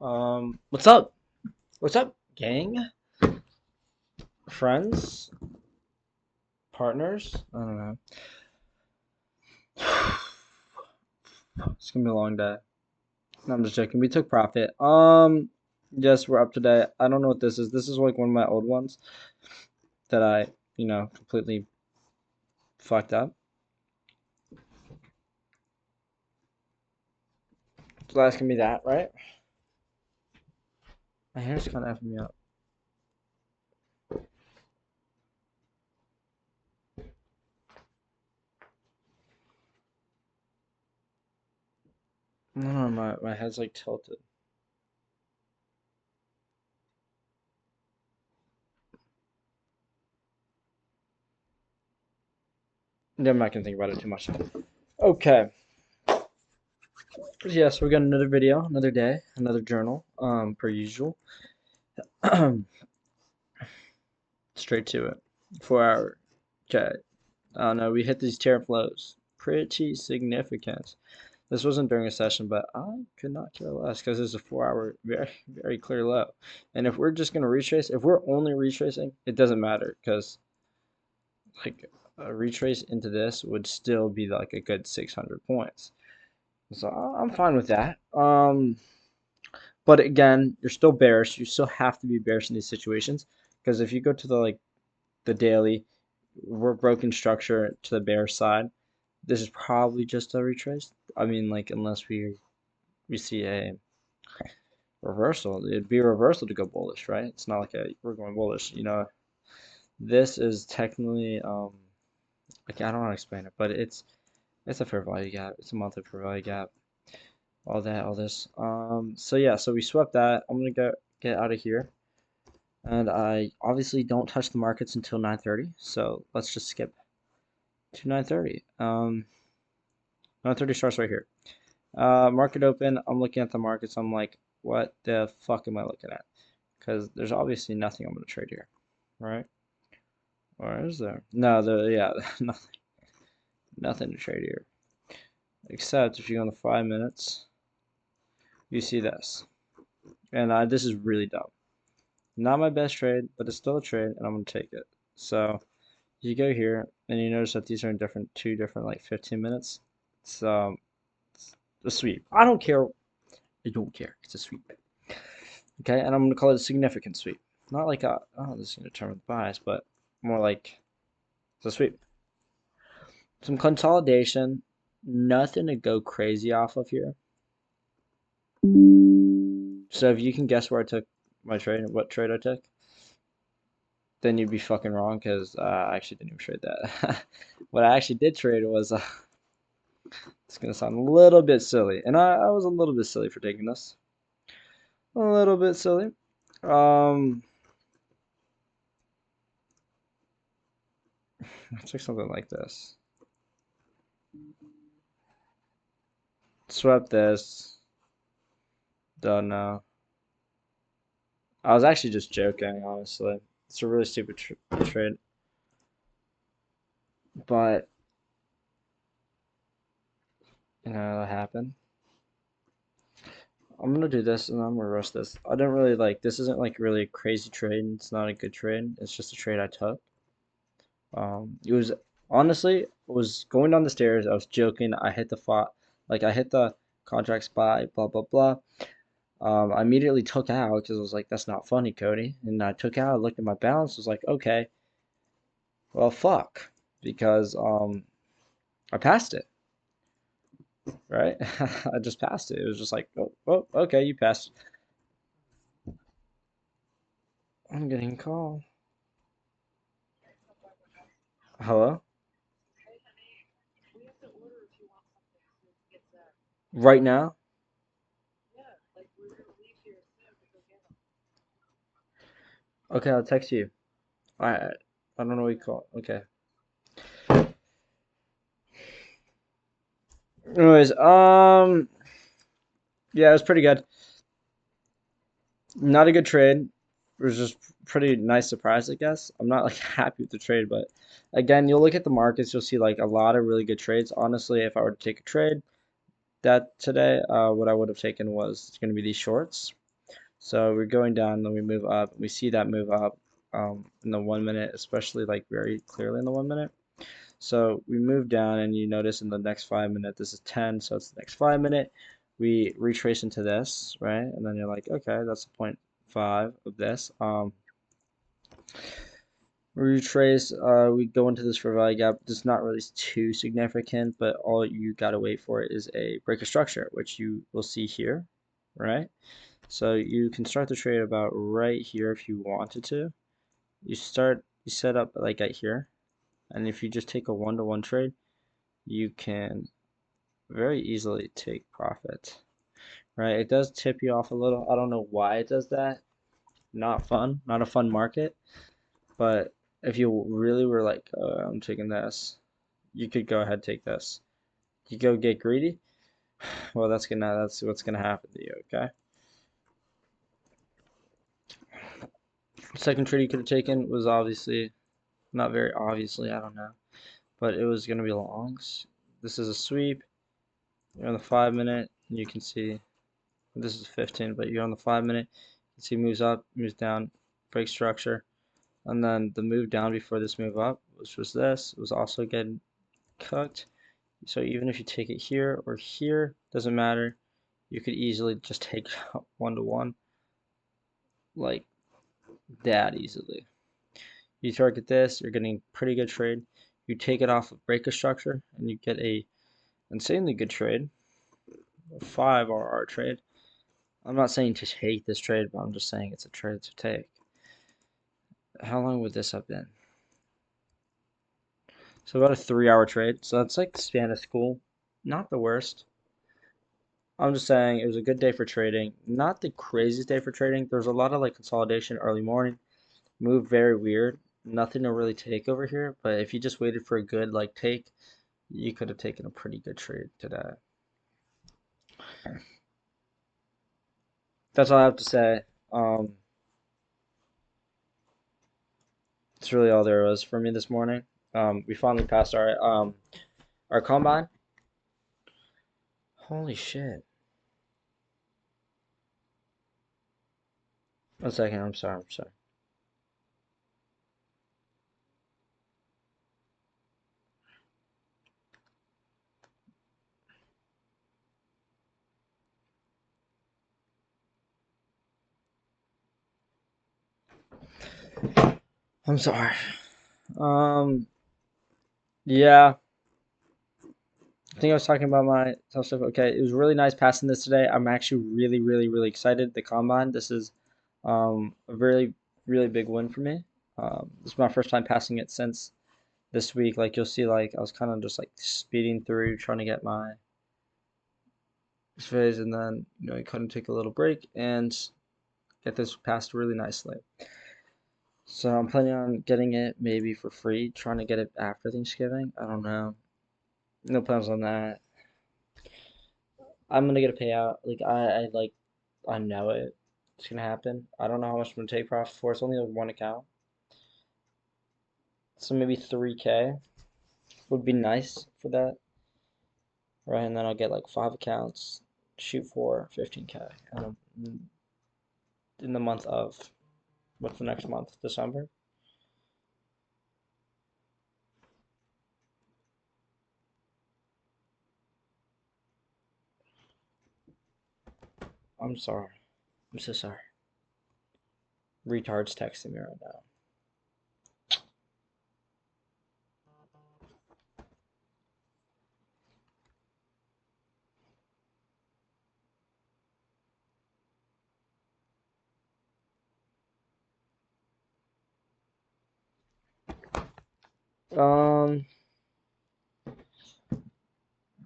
What's up? What's up, gang? Friends? Partners? I don't know. It's gonna be a long day. No, I'm just joking. We took profit. Yes, we're up to date. I don't know what this is. This is like one of my old ones that I completely fucked up. So that's gonna be that, right? My hair's kind of effing me up. No, my head's like tilted. Yeah, I'm not gonna think about it too much. Okay. Yeah, so we got another video, another day, another journal, per usual. Straight to it. 4 hour. Okay. I don't know. We hit these tariff lows. Pretty significant. This wasn't during a session, but I could not care less because it's a 4 hour, very, very clear low. And if we're just going to retrace, if we're only retracing, it doesn't matter because like a retrace into this would still be like a good 600 points. So I'm fine with that. But again, you're still bearish. You still have to be bearish in these situations because if you go to the daily, we're broken structure to the bear side. This is probably just a retrace. I mean, like unless we see a reversal, it'd be a reversal to go bullish, right? It's not like we're going bullish. This is technically like I don't want to explain it, but it's a fair value gap. It's a monthly fair value gap. All that, all this. So yeah, so we swept that. I'm gonna get out of here, and I obviously don't touch the markets until 9:30. So let's just skip to 9:30. 9:30 starts right here. Market open. I'm looking at the markets. I'm like, what the fuck am I looking at? Because there's obviously nothing I'm gonna trade here, right? Or is there? No, yeah, nothing, nothing to trade here. Except if you go on the 5 minutes, you see this, and this is really dumb. Not my best trade, but it's still a trade, and I'm gonna take it. So you go here, and you notice that these are in two different like 15 minutes. So it's a sweep. I don't care. I don't care. It's a sweep. Okay, and I'm gonna call it a significant sweep. Not like oh, this is gonna determine the bias, but more like it's a sweep. Some consolidation, nothing to go crazy off of here. So if you can guess where I took my trade, what trade I took, then you'd be fucking wrong because I actually didn't even trade that. What I actually did trade was, it's gonna sound a little bit silly, and I was a little bit silly for taking this. A little bit silly. Um, I took something like this. Swept this. Don't know. I was actually just joking, honestly. It's a really stupid trade, but that happened. I'm gonna do this and I'm gonna rush this. I don't really like this. Isn't like really a crazy trade. It's not a good trade. It's just a trade I took. It was honestly was going down the stairs. I was joking. I hit the fought like I hit the contract spot. Blah blah blah. I immediately took out because I was like, that's not funny, Cody. And I took out. I looked at my balance. Was like, okay, well, fuck, because I passed it, right? I just passed it. It was just like, oh, okay, you passed. I'm getting a call. Hello? Right now? Okay, I'll text you. I don't know what you call. Okay. Anyways, yeah, it was pretty good. Not a good trade. It was just pretty nice surprise, I guess. I'm not like happy with the trade, but again, you'll look at the markets, you'll see like a lot of really good trades. Honestly, if I were to take a trade that today, what I would have taken was going to be these shorts. So we're going down, then we move up. We see that move up in the 1 minute, especially like very clearly in the 1 minute. So we move down, and you notice in the next 5 minute, this is 10, so it's the next 5 minute. We retrace into this, right? And then you're like, okay, that's the point 5 of this. Retrace, we go into this for value gap. It's not really too significant, but all you gotta wait for is a break of structure, which you will see here, right? So you can start the trade about right here if you wanted to. You set up like at here, and if you just take a one-to-one trade, you can very easily take profit, right? It does tip you off a little. I don't know why it does that. Not fun, not a fun market. But if you really were like, I'm taking this, you could go ahead and take this. You go get greedy, well, that's what's gonna happen to you, okay? Second trade you could have taken was obviously not very obviously, I don't know, but it was gonna be longs. This is a sweep. You're on the 5 minute, and you can see this is 15, but you're on the 5 minute. You can see moves up, moves down, break structure, and then the move down before this move up, which was this, was also getting cooked. So even if you take it here or here, doesn't matter. You could easily just take one-to-one like that easily. You target this, you're getting pretty good trade. You take it off of breaker structure, and you get a insanely good trade, a 5 RR trade. I'm not saying to take this trade, but I'm just saying it's a trade to take. How long would this have been? So about a 3-hour trade. So that's like the span of school. Not the worst. I'm just saying it was a good day for trading. Not the craziest day for trading. There's a lot of like consolidation early morning. Move very weird. Nothing to really take over here. But if you just waited for a good like take, you could have taken a pretty good trade today. That's all I have to say. Um, that's really all there was for me this morning. We finally passed our combine. Holy shit. 1 second. I'm sorry. I'm sorry. I'm sorry. Um, yeah. I think I was talking about my tough stuff. Okay, it was really nice passing this today. I'm actually really, really, really excited. The combine. This is a really, really big win for me. This is my first time passing it since this week. Like you'll see, like I was kind of just like speeding through trying to get my phase, and then I couldn't take a little break and get this passed really nicely. So I'm planning on getting it maybe for free, trying to get it after Thanksgiving. I don't know. No plans on that. I'm gonna get a payout. Like I know it. It's gonna happen. I don't know how much I'm gonna take profit for. It's only like one account. So maybe 3K would be nice for that. Right, and then I'll get like 5 accounts, shoot for 15K in the month of what's the next month? December? I'm sorry. I'm so sorry. Retard's texting me right now.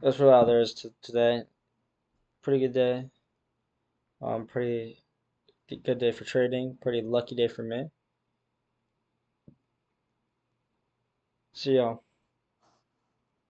That's really all there is to today. Pretty good day. Pretty good day for trading. Pretty lucky day for me. See y'all.